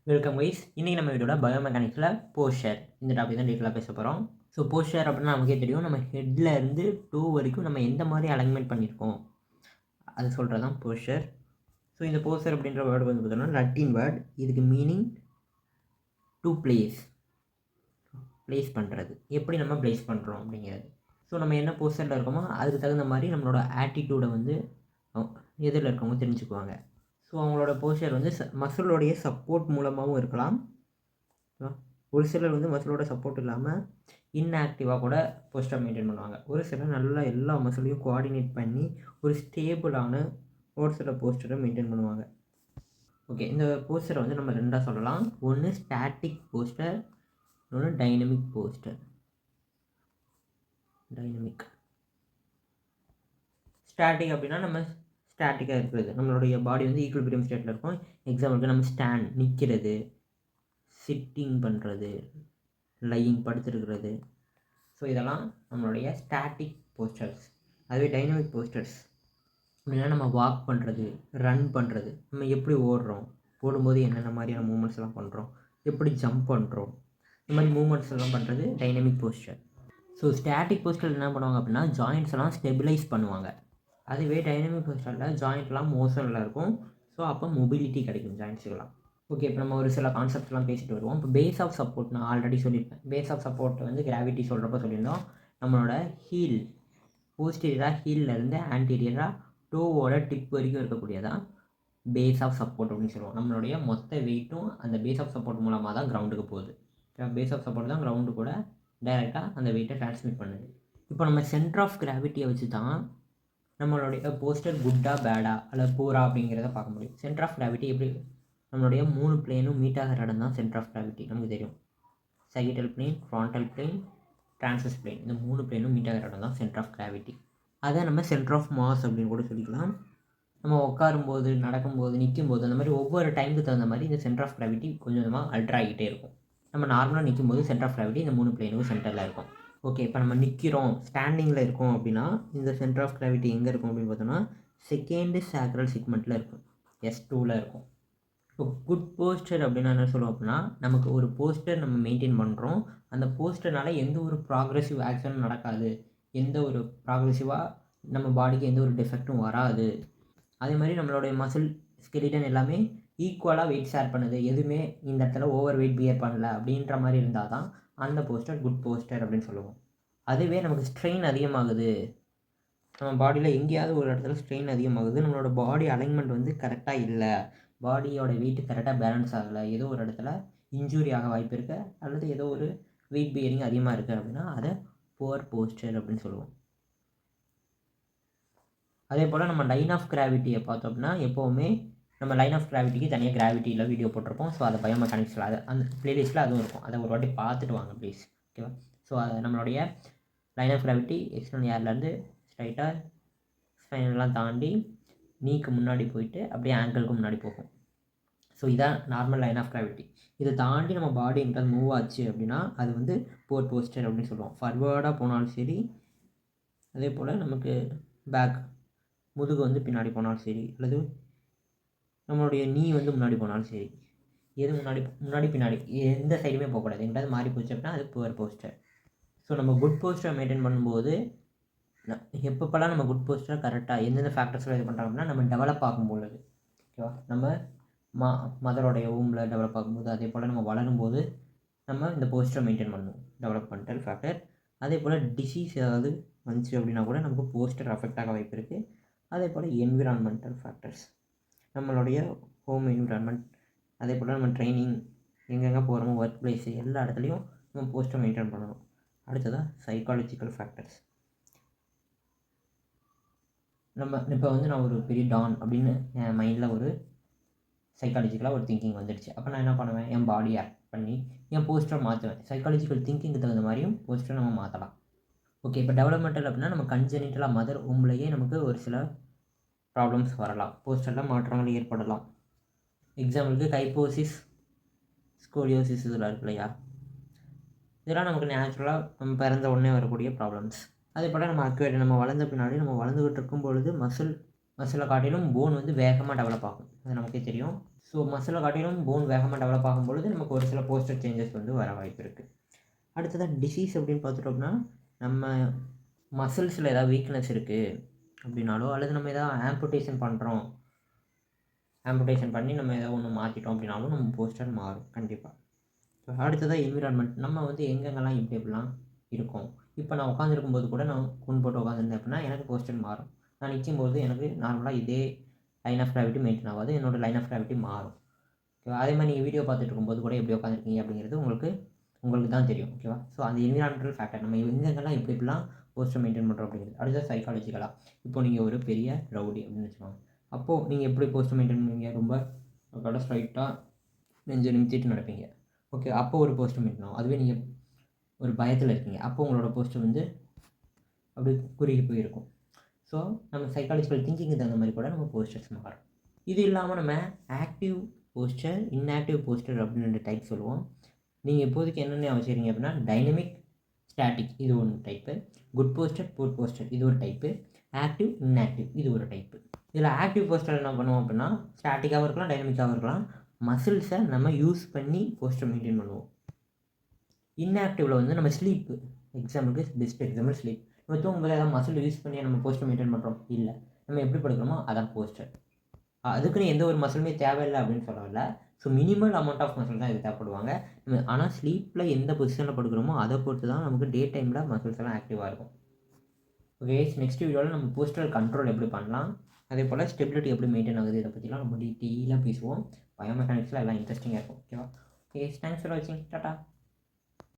Welcome wise இன்றைக்கி நம்ம வீடியோட பயோமெக்கானிக்ஸில் போஸ்டர் இந்த டாபிக் தான் டீட்டெயிலாக பேச போகிறோம். ஸோ போஸ்டர் அப்படின்னா நமக்கே தெரியும், நம்ம ஹெட்டில் இருந்து டூ வரைக்கும் நம்ம எந்த மாதிரி அலைன்மெண்ட் பண்ணியிருக்கோம் அது சொல்கிறது தான் போஸ்டர். ஸோ இந்த போஸ்டர் அப்படின்ற வேர்டு வந்து பார்த்தோம்னா லட்டின் வேர்ட். இதுக்கு மீனிங் டு பிளேஸ் பண்ணுறது, எப்படி நம்ம பிளேஸ் பண்ணுறோம் அப்படிங்கிறது. ஸோ நம்ம என்ன போஸ்டரில் இருக்கோமோ அதுக்கு தகுந்த மாதிரி நம்மளோட ஆட்டிடியூடை வந்து எதிரில் இருக்கவங்க தெரிஞ்சுக்குவாங்க. ஸோ அவங்களோட போஸ்டர் வந்து மசிலோடைய சப்போர்ட் மூலமாகவும் இருக்கலாம். ஒரு சிலர் வந்து மசிலோட சப்போர்ட் இல்லாமல் இன்ஆக்டிவாக கூட போஸ்டர் மெயின்டைன் பண்ணுவாங்க. ஒரு சிலர் நல்லா எல்லா மசிலையும் கோஆர்டினேட் பண்ணி ஒரு ஸ்டேபிளான ஒரு சில போஸ்டரை மெயின்டைன் பண்ணுவாங்க. ஓகே, இந்த போஸ்டரை வந்து நம்ம ரெண்டாக சொல்லலாம். ஒன்று ஸ்டாட்டிக் போஸ்டர், இன்னொன்று டைனமிக் போஸ்டர். ஸ்டாட்டிக் அப்படின்னா நம்ம ஸ்டாட்டிக்காக இருக்கிறது, நம்மளுடைய பாடி வந்து ஈக்குவலிபிரியம் ஸ்டேட்டில் இருக்கும். எக்ஸாம்பிளுக்கு நம்ம ஸ்டாண்ட் நிற்கிறது, சிட்டிங் பண்ணுறது, லையிங் படுத்துருக்கிறது. ஸோ இதெல்லாம் நம்மளுடைய ஸ்டாட்டிக் போஸ்டர்ஸ். அதுவே டைனமிக் போஸ்டர்ஸ் அப்படின்னா நம்ம வாக் பண்ணுறது, ரன் பண்ணுறது, நம்ம எப்படி ஓடுறோம், ஓடும்போது என்னென்ன மாதிரியான மூமெண்ட்ஸ் எல்லாம் பண்ணுறோம், எப்படி ஜம்ப் பண்ணுறோம், இந்த மாதிரி மூமெண்ட்ஸ் எல்லாம் பண்ணுறது dynamic poster. So static poster என்ன பண்ணுவாங்க அப்படின்னா ஜாயிண்ட்ஸ் எல்லாம் ஸ்டெபிலைஸ் பண்ணுவாங்க. அதுவே டைனமிக் போஸ்டரில் ஜாயிண்ட்லாம் மோஷனில் இருக்கும். ஸோ அப்போ மொபிலிட்டி கிடைக்கும் ஜாயிண்ட்ஸுக்கெல்லாம். ஓகே, இப்போ நம்ம ஒரு சில கான்செப்ட்லாம் பேசிட்டு வருவோம். இப்போ பேஸ் ஆஃப் சப்போர்ட் நான் ஆல்ரெடி சொல்லியிருப்பேன். பேஸ் ஆஃப் சப்போர்ட் வந்து கிராவிட்டி சொல்கிறப்ப சொல்லியிருந்தோம். நம்மளோட ஹீல் போஸ்டீரியராக ஹீல்லேருந்து ஆன்டீரியராக டோவோட டிப் வரைக்கும் இருக்கக்கூடியதான் பேஸ் ஆஃப் சப்போர்ட் அப்படின்னு சொல்லுவோம். நம்மளுடைய மொத்த வெயிட்டும் அந்த பேஸ் ஆஃப் சப்போர்ட் மூலமாக தான் கிரவுண்டுக்கு போகுது. பேஸ் ஆஃப் சப்போர்ட் தான் கிரவுண்டு கூட டைரெக்டாக அந்த வெயிட்டை டிரான்ஸ்மிட் பண்ணுது. இப்போ நம்ம சென்டர் ஆஃப் கிராவிட்டியை வச்சு தான் நம்மளுடைய போஸ்டர் குட்டா பேடா அல்லது பூரா அப்படிங்கிறத பார்க்க முடியும். சென்டர் ஆஃப் கிராவிட்டி எப்படி நம்மளுடைய 3 பிளேனும் மீட் ஆகிற இடம் தான் சென்டர் ஆஃப் கிராவிட்டி. நமக்கு தெரியும், sagittal plane, frontal plane, transverse plane, இந்த 3 பிளேனும் மீட் ஆகிற இடம் தான் சென்டர் ஆஃப் கிராவிட்டி. அதை நம்ம சென்டர் ஆஃப் மாஸ் அப்படின்னு கூட சொல்லிக்கலாம். நம்ம உட்காரும்போது, நடக்கும்போது, நிற்கும்போது, அந்த மாதிரி ஒவ்வொரு டைமுக்கு தகுந்த மாதிரி இந்த சென்டர் ஆஃப் கிராவிட்டி கொஞ்சம் கொஞ்சமாக அல்ட்ரா ஆகிட்டே இருக்கும். நம்ம நார்மலாக நிற்கும்போது சென்டர் ஆஃப் கிராவிட்டி இந்த 3 பிளேனுக்கும் சென்டரில் இருக்கும். ஓகே, இப்போ நம்ம நிற்கிறோம், ஸ்டாண்டிங்கில் இருக்கோம் அப்படின்னா இந்த சென்டர் ஆஃப் கிராவிட்டி எங்கே இருக்கும் அப்படின்னு பார்த்தோம்னா செகண்ட் சாக்ரல் செக்மெண்ட்டில் இருக்கும், S2ல் இருக்கும். இப்போ குட் போஸ்டர் அப்படின்னா என்ன சொல்லுவோம் அப்படின்னா நமக்கு ஒரு போஸ்டர் நம்ம மெயின்டைன் பண்ணுறோம், அந்த போஸ்டர்னால எந்த ஒரு ப்ராக்ரெசிவ் ஆக்ஷனும் நடக்காது, எந்த ஒரு ப்ராக்ரெசிவாக நம்ம பாடிக்கு எந்த ஒரு டிஃபெக்ட்டும் வராது. அதே மாதிரி நம்மளுடைய மசில் ஸ்கெலிட்டன் எல்லாமே ஈக்குவலாக வெயிட் ஷேர் பண்ணுது, எதுவுமே இந்த இடத்துல ஓவர் வெயிட் பியர் பண்ணல அப்படின்ற மாதிரி இருந்தால் தான் அந்த போஸ்டர் குட் போஸ்டர் அப்படின்னு சொல்லுவோம். அதுவே நமக்கு ஸ்ட்ரெயின் அதிகமாகுது, நம்ம பாடியில் எங்கேயாவது ஒரு இடத்துல ஸ்ட்ரெயின் அதிகமாகுது, நம்மளோட பாடி அலைன்மெண்ட் வந்து கரெக்டாக இல்லை, பாடியோட வெயிட் கரெக்டாக பேலன்ஸ் ஆகலை, ஏதோ ஒரு இடத்துல இன்ஜூரி ஆக வாய்ப்பு இருக்குது, அல்லது ஏதோ ஒரு வெயிட் பியரிங் அதிகமாக இருக்குது அப்படின்னா அதை புவர் போஸ்டர் அப்படின்னு சொல்லுவோம். அதே போல் நம்ம லைன் ஆஃப் கிராவிட்டியை பார்த்தோம் அப்படின்னா எப்போவுமே நம்ம லைன் ஆஃப் கிராவிட்டிக்கு தனியாக கிராவிட்டியில் வீடியோ போட்டிருப்போம். ஸோ அதை பயோமெக்கானிக்ஸில் அது அந்த ப்ளேலிஸ்ட்டில் அதுவும் இருக்கும், அதை ஒரு வாட்டி பார்த்துட்டு வாங்க ப்ளீஸ். ஓகேவா? ஸோ அது நம்மளுடைய லைன் ஆஃப் கிராவிட்டி எக்ஸ்டர்னல் ஏர்லேருந்து ஸ்ட்ரைட்டாக ஸ்பைனெல்லாம் தாண்டி நீக்கு முன்னாடி போயிட்டு அப்படியே ஆங்கிளுக்கு முன்னாடி போகும். ஸோ இதான் நார்மல் லைன் ஆஃப் கிராவிட்டி. இதை தாண்டி நம்ம பாடி எங்கிட்ட மூவ் ஆச்சு அப்படின்னா அது வந்து புவர் போஸ்டர் அப்படின்னு சொல்லுவோம். ஃபார்வேர்டாக போனாலும் சரி, அதே போல் நமக்கு பேக் முதுகு வந்து பின்னாடி போனாலும் சரி, அல்லது நம்மளுடைய நீ வந்து முன்னாடி போனாலும் சரி, எது முன்னாடி பின்னாடி எந்த சைடுமே போகக்கூடாது, எங்கிட்ட மாறி போச்சு அப்படின்னா அது புவர் போஸ்டர். ஸோ நம்ம குட் போஸ்டரை மெயின்டைன் பண்ணும்போது எப்பப்போலாம் நம்ம குட் போஸ்டரை கரெக்டாக எந்தெந்த ஃபேக்டர்ஸில் இது பண்ணுறாங்க அப்படின்னா நம்ம டெவலப் ஆகும்பொழுது, ஓகேவா, நம்ம மதரோடைய ஊமில் டெவலப் ஆகும்போது, அதே போல் நம்ம வளரும்போது நம்ம இந்த போஸ்டரை மெயின்டைன் பண்ணணும், டெவலப்மெண்டல் ஃபேக்டர். அதே போல் டிசீஸ் ஏதாவது வந்துச்சு அப்படின்னா கூட நமக்கு போஸ்டர் அஃபெக்ட் ஆக வாய்ப்பு இருக்குது. அதே போல் என்விரான்மெண்டல் ஃபேக்டர்ஸ், நம்மளுடைய ஹோம் என்விரான்மெண்ட், அதே போல் நம்ம ட்ரைனிங் எங்கெங்கே போகிறோமோ ஒர்க் பிளேஸு எல்லா இடத்துலையும் நம்ம போஸ்டர் மெயின்டைன் பண்ணணும். அடுத்ததாக சைக்காலஜிக்கல் ஃபேக்டர்ஸ். நம்ம இப்போ வந்து நான் ஒரு பெரிய டான் அப்படின்னு என் மைண்டில் ஒரு சைக்காலஜிக்கலாக ஒரு திங்கிங் வந்துடுச்சு. அப்போ நான் என்ன பண்ணுவேன், என் பாடியை ஆக்ட் பண்ணி என் போஸ்டரை மாற்றுவேன். சைக்காலஜிக்கல் திங்கிங்க்கு தகுந்த மாதிரியும் போஸ்டரை நம்ம மாற்றலாம். ஓகே, இப்போ டெவலப்மெண்டல் அப்படின்னா நம்ம கன்ஜெனிட்டலாக மதர் ஊம்லேயே நமக்கு ஒரு சில ப்ராப்ளம்ஸ் வரலாம், போஸ்டரில் மாற்றங்கள் ஏற்படலாம். எக்ஸாம்பிளுக்கு கைப்போசிஸ், ஸ்கோலியோசிஸ் இதெல்லாம் இருக்கு இல்லையா, இதெல்லாம் நமக்கு நேச்சுரலாக நம்ம பிறந்த உடனே வரக்கூடிய ப்ராப்ளம்ஸ். அதே போல் நம்ம அக்வேட் நம்ம வளர்ந்த பின்னாடி நம்ம வளர்ந்துக்கிட்டு இருக்கும் பொழுது மசில் மசிலை காட்டிலும் போன் வந்து வேகமாக டெவலப் ஆகும், அது நமக்கே தெரியும். ஸோ மசிலை காட்டிலும் போன் வேகமாக டெவலப் ஆகும்பொழுது நமக்கு ஒரு சில போஸ்டர் சேஞ்சஸ் வந்து வர வாய்ப்பு இருக்குது. அடுத்ததாக டிசீஸ் அப்படின்னு பார்த்துட்டோம்னா, நம்ம மசில்ஸில் ஏதாவது வீக்னஸ் இருக்குது அப்படின்னாலோ, அல்லது நம்ம ஏதாவது ஆம்புடேஷன் பண்ணுறோம், ஆம்புடேஷன் பண்ணி நம்ம ஏதாவது ஒன்று மாற்றிட்டோம் அப்படின்னாலும் நம்ம போஸ்டர் மாறும் கண்டிப்பாக. அடுத்ததாக என்விரான்மெண்ட், நம்ம வந்து எங்கெங்கெல்லாம் எப்படி எப்படிலாம் இருக்கோம். இப்போ நான் உட்காந்துருக்கும்போது கூட நான் கூன் போட்டு உட்காந்துருந்தேன் அப்படின்னா எனக்கு போஸ்டர் மாறும். நான் நிற்கும்போது எனக்கு நார்மலாக இதே லைன் ஆஃப் கிராவிட்டி மெயின்டைன் ஆகாது, என்னோடய லைன் ஆஃப் கிராவிட்டி மாறும். ஓகேவா? அதே மாதிரி நீங்கள் வீடியோ பார்த்துட்டு இருக்கும்போது கூட எப்படி உட்காந்துருக்கீங்க அப்படிங்கிறது உங்களுக்கு தான் தெரியும். ஓகேவா? ஸோ அந்த என்விரான்மெண்டல் ஃபேக்டர், நம்ம எங்கெங்கெல்லாம் எப்படி எப்படிலாம் போஸ்டர் மெயின்டைன் பண்ணுறோம் அப்படிங்கிறது. அடுத்தது சைக்காலஜிக்கலாக, இப்போ நீங்கள் ஒரு பெரிய ரவுடி அப்படின்னு வச்சுக்கோங்க. அப்போது நீங்கள் எப்படி போஸ்டர் மெயின்டைன் பண்ணுவீங்க? ரொம்ப கடை ஸ்ட்ரைட்டாக நெஞ்சை நிமித்திட்டு நடப்பீங்க. ஓகே, அப்போ ஒரு போஸ்டர் மெயின்டைன் ஆகும். அதுவே நீங்கள் ஒரு பயத்தில் இருக்கீங்க, அப்போ உங்களோட போஸ்டர் வந்து அப்படி குறுகி போயிருக்கும். ஸோ நம்ம சைக்காலஜிக்கல் திங்கிங்க்கு தகுந்த மாதிரி கூட நம்ம போஸ்டர்ஸ் மாறும். இது இல்லாமல் நம்ம ஆக்டிவ் போஸ்டர், இன்ஆக்டிவ் போஸ்டர் அப்படின்னு 2 டைப் சொல்லுவோம். நீங்கள் இப்போதைக்கு என்னென்ன வச்சுருக்கீங்க அப்படின்னா, டைனமிக், ஸ்டாட்டிக் இது ஒன்று type, good poster, poor poster இது ஒரு டைப்பு, ஆக்டிவ், இன்ஆக்டிவ் இது ஒரு டைப்பு. இதில் ஆக்டிவ் போஸ்டர் என்ன பண்ணுவோம் அப்படின்னா, ஸ்டாட்டிக்காகவும் இருக்கலாம், டைனமிக்காகவும் இருக்கலாம், மசில்ஸை நம்ம யூஸ் பண்ணி போஸ்டர் மெயின்டைன் பண்ணுவோம். இன்ஆக்டிவில் வந்து நம்ம ஸ்லீப்பு, எக்ஸாம்பிளுக்கு பெஸ்ட் எக்ஸாம்பிள் ஸ்லீப். நம்ம தூங்கும்போது ஏதாவது மசில் யூஸ் பண்ணி நம்ம போஸ்டர் மெயின்டைன் பண்ணுறோம் இல்லை, நம்ம எப்படி படுக்கிறோமோ அதான் போஸ்டர். அதுக்குன்னு எந்த ஒரு மசிலுமே தேவையில்லை அப்படின்னு சொல்லல. So minimal amount of muscle தான் இது தேவைப்படுவாங்க. ஆனால் ஸ்லீப்பில் எந்த பொசிஷனில் படுக்கிறோமோ அதை பொறுத்து தான் நமக்கு டே டைமில் மசில்ஸ் எல்லாம் ஆக்டிவாக இருக்கும். ஓகே, நெக்ஸ்ட் வீடியோவில் நம்ம போஸ்டர் கண்ட்ரோல் எப்படி பண்ணலாம், அதே போல் ஸ்டெபிலிட்டி எப்படி மெயின்டைன் ஆகுது, இதை பற்றிலாம் நம்ம டீட்டெயிலாக பேசுவோம். பயோமெக்கானிக்ஸில் எல்லாம் இன்ட்ரெஸ்டிங்காக இருக்கும். ஓகேவா? ஓகே, தேங்க்ஸ் ஃபார் வாட்சிங். டாடா.